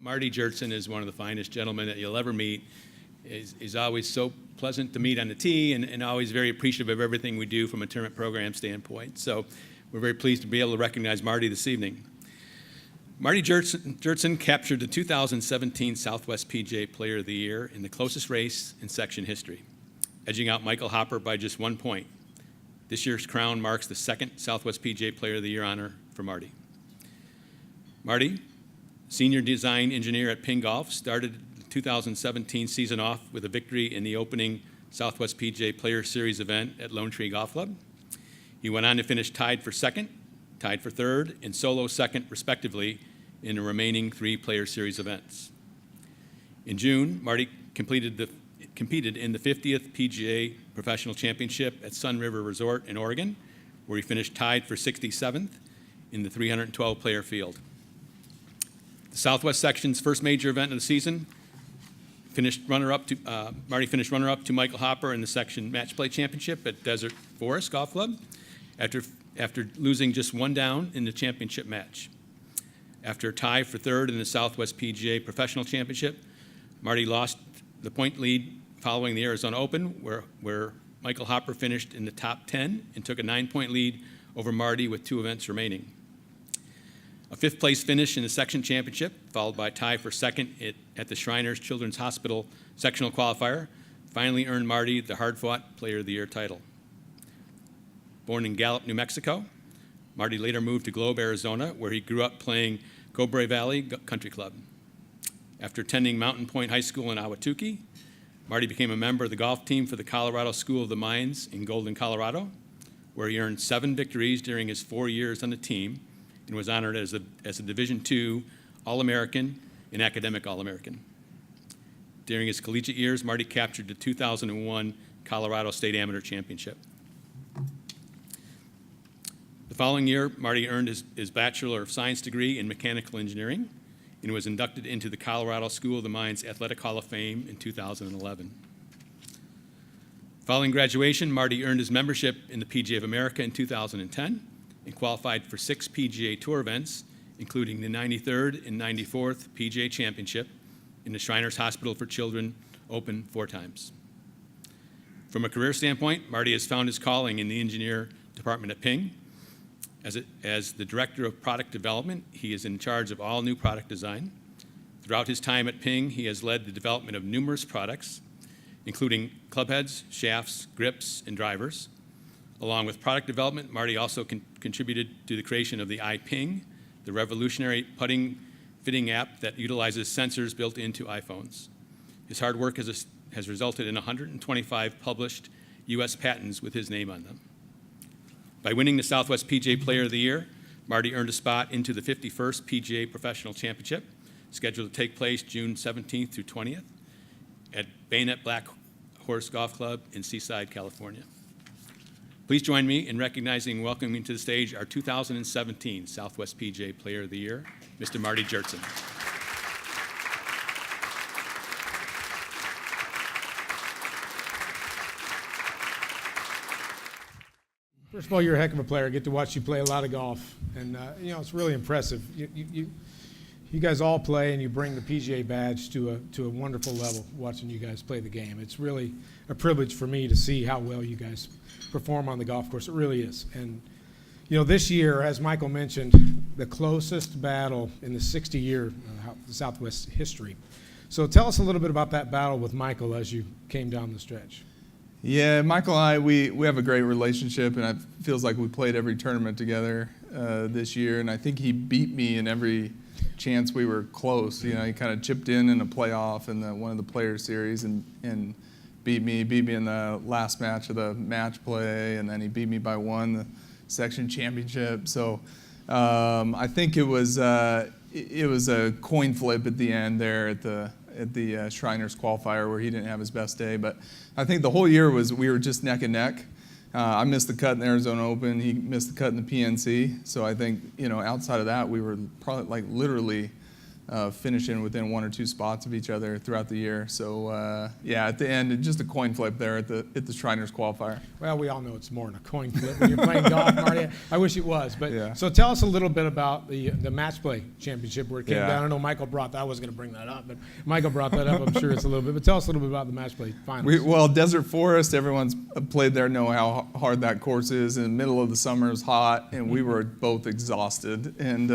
Marty Jertson is one of the finest gentlemen that you'll ever meet. He's always so pleasant to meet on the tee and always very appreciative of everything we do from a tournament program standpoint. So we're very pleased to be able to recognize Marty this evening. Marty Jertson captured the 2017 Southwest PGA Player of the Year in the closest race in section history, edging out Michael Hopper by just 1 point. This year's crown marks the second Southwest PGA Player of the Year honor for Marty. Marty, senior design engineer at Ping Golf, started the 2017 season off with a victory in the opening Southwest PGA Player Series event at Lone Tree Golf Club. He went on to finish tied for second, tied for third, and solo second, respectively, in the remaining 3 Player Series events. In June, Marty competed in the 50th PGA Professional Championship at Sun River Resort in Oregon, where he finished tied for 67th in the 312-player field. The Southwest section's first major event of the season, Marty finished runner-up to Michael Hopper in the section match play championship at Desert Forest Golf Club after losing just 1 down in the championship match. After a tie for third in the Southwest PGA Professional Championship, Marty lost the point lead following the Arizona Open, where Michael Hopper finished in the top 10 and took a 9-point lead over Marty with 2 events remaining. A 5th place finish in the section championship, followed by a tie for second at the Shriners Children's Hospital sectional qualifier, finally earned Marty the hard-fought Player of the Year title. Born in Gallup, New Mexico, Marty later moved to Globe, Arizona, where he grew up playing Cobre Valley Country Club. After attending Mountain Point High School in Ahwatukee, Marty became a member of the golf team for the Colorado School of the Mines in Golden, Colorado, where he earned 7 victories during his 4 years on the team and was honored as a Division II All-American and Academic All-American. During his collegiate years, Marty captured the 2001 Colorado State Amateur Championship. The following year, Marty earned his Bachelor of Science degree in Mechanical Engineering and was inducted into the Colorado School of the Mines Athletic Hall of Fame in 2011. Following graduation, Marty earned his membership in the PGA of America in 2010 and qualified for 6 PGA Tour events, including the 93rd and 94th PGA Championship in the Shriners Hospital for Children Open 4 times. From a career standpoint, Marty has found his calling in the engineer department at Ping. As the Director of Product Development, he is in charge of all new product design. Throughout his time at Ping, he has led the development of numerous products, including clubheads, shafts, grips, and drivers. Along with product development, Marty also contributed to the creation of the iPing, the revolutionary putting fitting app that utilizes sensors built into iPhones. His hard work has resulted in 125 published U.S. patents with his name on them. By winning the Southwest PGA Player of the Year, Marty earned a spot into the 51st PGA Professional Championship, scheduled to take place June 17th through 20th at Bayonet Black Horse Golf Club in Seaside, California. Please join me in recognizing and welcoming to the stage our 2017 Southwest PGA Player of the Year, Mr. Marty Jertson. First of all, you're a heck of a player. I get to watch you play a lot of golf, and it's really impressive. You guys all play, and you bring the PGA badge to a wonderful level. Watching you guys play the game, it's really a privilege for me to see how well you guys perform on the golf course. It really is. And this year, as Michael mentioned, the closest battle in the 60-year Southwest history. So tell us a little bit about that battle with Michael as you came down the stretch. Yeah, Michael and I, we have a great relationship, and it feels like we played every tournament together this year, and I think he beat me in every chance we were close. He kind of chipped in a playoff in one of the Player Series and beat me in the last match of the match play, and then he beat me by 1 the section championship. So I think it was a coin flip at the end there at the Shriners qualifier where he didn't have his best day. But I think the whole year we were just neck and neck. I missed the cut in the Arizona Open. He missed the cut in the PNC. So I think, outside of that, we were probably literally finishing within 1 or 2 spots of each other throughout the year. So yeah, at the end, just a coin flip there at the Shriners qualifier. Well, we all know it's more than a coin flip when you're playing golf, Marty. I wish it was. But Yeah. So tell us a little bit about the match play championship where it came Yeah. down. I know Michael brought that. I was going to bring that up, but Michael brought that up. I'm sure it's a little bit. But tell us a little bit about the match play finals. Well, Desert Forest, everyone's played there, know how hard that course is. In the middle of the summer, it was hot, and we were both exhausted. And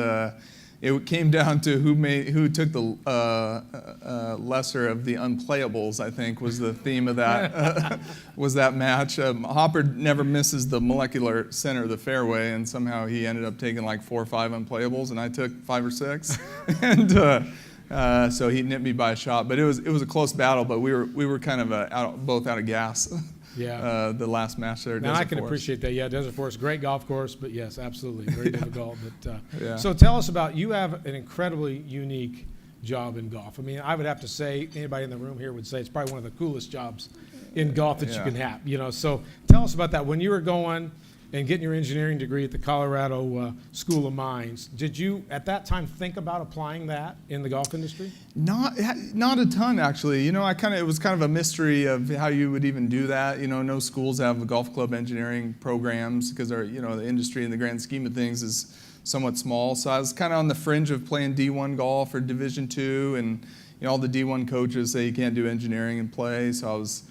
it came down to who took the lesser of the unplayables, I think, was the theme of that was that match. Hopper never misses the molecular center of the fairway, and somehow he ended up taking like 4 or 5 unplayables, and I took 5 or 6. And so he nipped me by a shot. But it was a close battle, but we were kind of both out of gas. Yeah. The last match there. Now I can Forest. appreciate that. Yeah, Desert Forest, great golf course, but yes, absolutely, very difficult. But Yeah. So tell us about, you have an incredibly unique job in golf. I mean, I would have to say, anybody in the room here would say it's probably one of the coolest jobs in golf that you Yeah. can have. You know, so tell us about that. When you were going and getting your engineering degree at the Colorado School of Mines, did you at that time think about applying that in the golf industry? Not a ton, actually. You know, it was kind of a mystery of how you would even do that. You know, no schools have golf club engineering programs because the industry in the grand scheme of things is somewhat small. So I was kind of on the fringe of playing D1 golf or Division II, and all the D1 coaches say you can't do engineering and play. So I was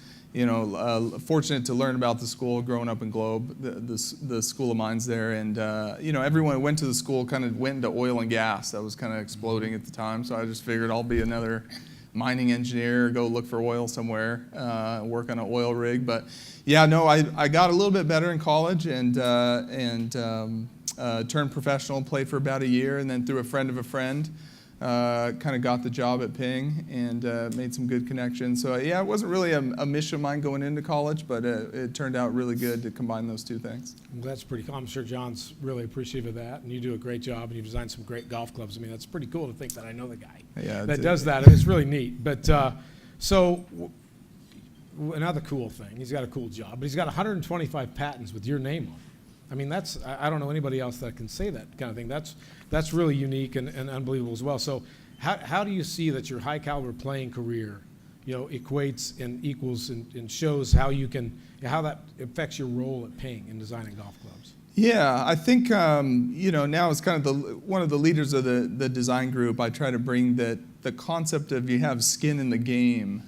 fortunate to learn about the school growing up in Globe, the School of Mines there. And, everyone who went to the school kind of went into oil and gas. That was kind of exploding at the time. So I just figured I'll be another mining engineer, go look for oil somewhere, work on an oil rig. But, yeah, no, I got a little bit better in college and turned professional, played for about a year, and then through a friend of a friend, kind of got the job at Ping and made some good connections. So yeah, it wasn't really a mission of mine going into college, but it turned out really good to combine those two things. Well, that's pretty cool. I'm sure John's really appreciative of that, and you do a great job, and you've designed some great golf clubs. I mean, that's pretty cool to think that I know the guy that does that. I mean, it's really neat. But another cool thing, he's got a cool job, but he's got 125 patents with your name on them. I mean, I don't know anybody else that can say that kind of thing. That's really unique and unbelievable as well. So how do you see that your high caliber playing career, equates and equals and shows how that affects your role at Ping in designing golf clubs? Yeah, I think now as kind of one of the leaders of the design group, I try to bring the concept of you have skin in the game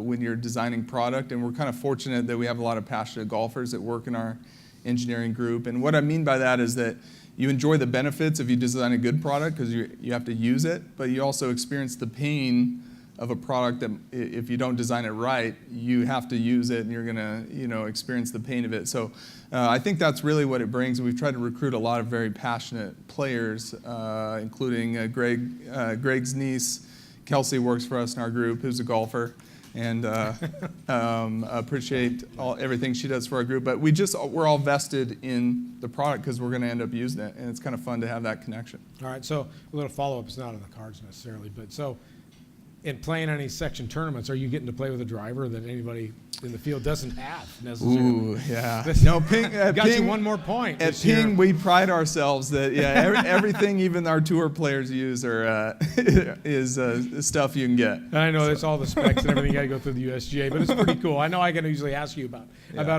when you're designing product, and we're kind of fortunate that we have a lot of passionate golfers that work in our engineering group. And what I mean by that is that you enjoy the benefits if you design a good product because you have to use it, but you also experience the pain of a product that if you don't design it right, you have to use it and you're gonna experience the pain of it. So I think that's really what it brings. We've tried to recruit a lot of very passionate players, including Greg's niece, Kelsey, works for us in our group, who's a golfer. And appreciate everything she does for our group. But we're all vested in the product because we're going to end up using it, and it's kind of fun to have that connection. All right, so a little follow-up is not on the cards necessarily, but so in playing any section tournaments, are you getting to play with a driver that anybody in the field doesn't have necessarily? Ooh, yeah. No, Ping got you one more point. At Ping, we pride ourselves that everything even our tour players use is stuff you can get. And I know that's all the specs and everything. You got to go through the USGA, but it's pretty cool. I know I can usually ask you about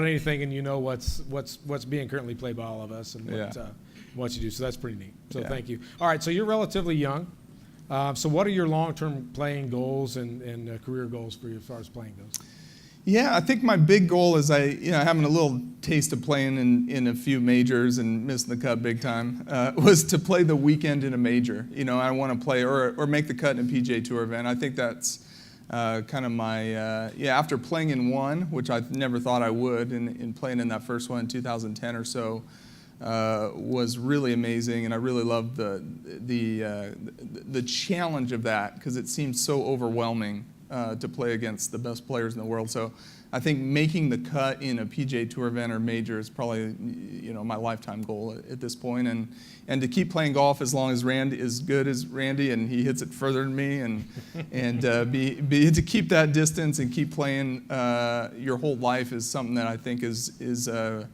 anything, and what's being currently played by all of us and what you do. So that's pretty neat. So thank you. All right, so you're relatively young. So what are your long-term playing goals and career goals for you as far as playing goes? Yeah, I think my big goal is having a little taste of playing in a few majors and missing the cut big time, was to play the weekend in a major. I want to play or make the cut in a PGA Tour event. I think that's kind of my, after playing in one, which I never thought I would, and playing in that first one in 2010 or so, was really amazing, and I really loved the challenge of that because it seemed so overwhelming to play against the best players in the world. So I think making the cut in a PGA Tour event or major is probably my lifetime goal at this point, and to keep playing golf as long as Randy is good as Randy and he hits it further than me, and to keep that distance and keep playing your whole life is something that I think is a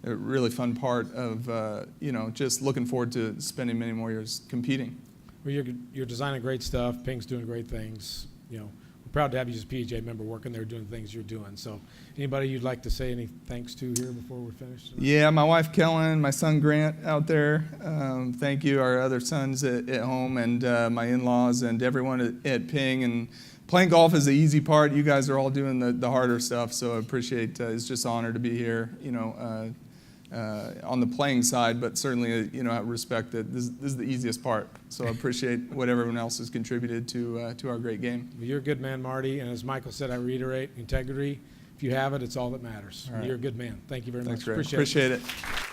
really fun part of just looking forward to spending many more years competing. Well, you're designing great stuff. Ping's doing great things. You know, we're proud to have you as a PGA member working there doing things you're doing. So anybody you'd like to say any thanks to here before we're finished? Yeah, my wife Kellen, my son Grant out there. Thank you. Our other sons at home, and my in-laws, and everyone at Ping. And playing golf is the easy part. You guys are all doing the harder stuff. So I appreciate. It's just an honor to be here. You know, on the playing side, but certainly I respect that this is the easiest part. So I appreciate what everyone else has contributed to our great game. Well, you're a good man, Marty. And as Michael said, I reiterate, integrity. If you have it, it's all that matters. All right. You're a good man. Thank you very Thanks, much. Greg. Appreciate it. Appreciate it.